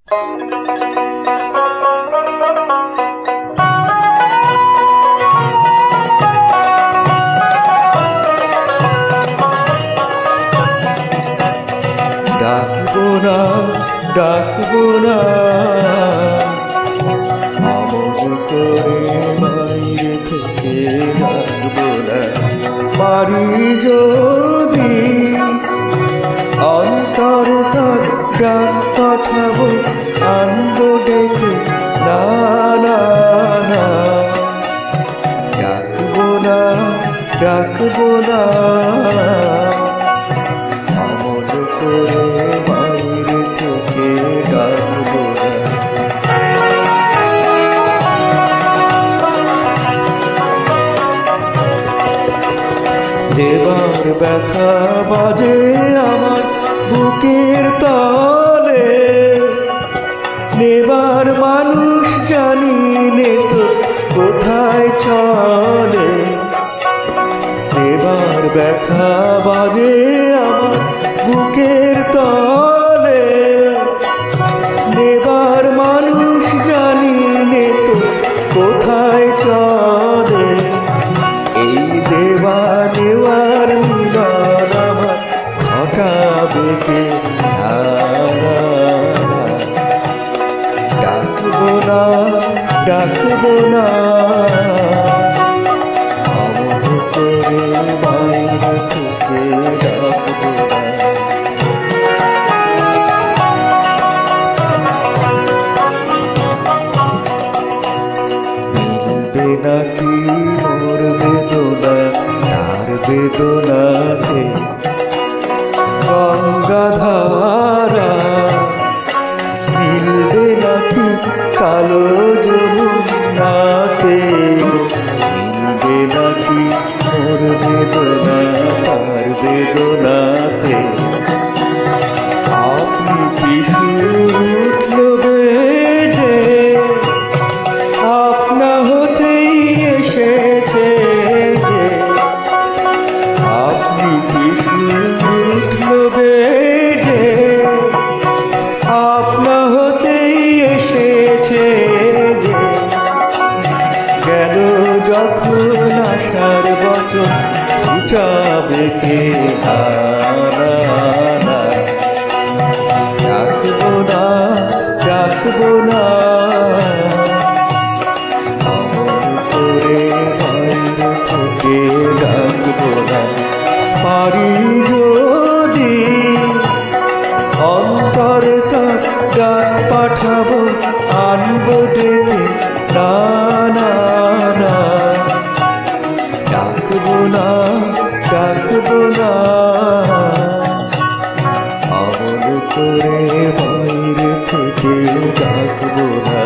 ডাকবো না ডাকবো না আমল করে বাইরে থেকে ডাকবো না, পারি যদি অন্তর তার ডাক পাঠাবো, আনবো ডেকে না না না। ডাকবো না ডাকবো না আমল করে বাইরে থেকে ডাকবো না। দেবার ব্যথা বাজে আমার বুকের তলে, নেবার মানুষ জানি নে তো কোথায় চলে। দেবার ব্যথা বাজে আমার বুকের তলে, নেবার মানুষ জানি নে তো কোথায় চলে। এই দেওয়া নেওয়ার মিলন আমার ঘটাবে কে না না। ডাকবো না ডাকবো না আমল করে বাইরে থেকে ডাকবো না। মিলবে নাকি মোর বেদনা তার বেদনাতে, গঙ্গাধারা মিলবে নাকি কালো যমুনাতে, মিলবে নাকি মোর বেদনা তার বেদনাতে। আপনি কি উঠল বেজে আপনা হতেই এসেছে যে, আপনি কি উঠল বেজে আপনা হতেই এসেছে যে। গেল যখন আশার বচন ঘুচাবে কে না না। ডাকবো না ডাকবো না আমল করে বাইরে থেকে ডাকবো না, পারি যদি অন্তরে তার ডাক পাঠাবো, আনবো ডেকে না না না। ডাকবো না ডাকবো না আমল করে বাইরে থেকে ডাকবো না।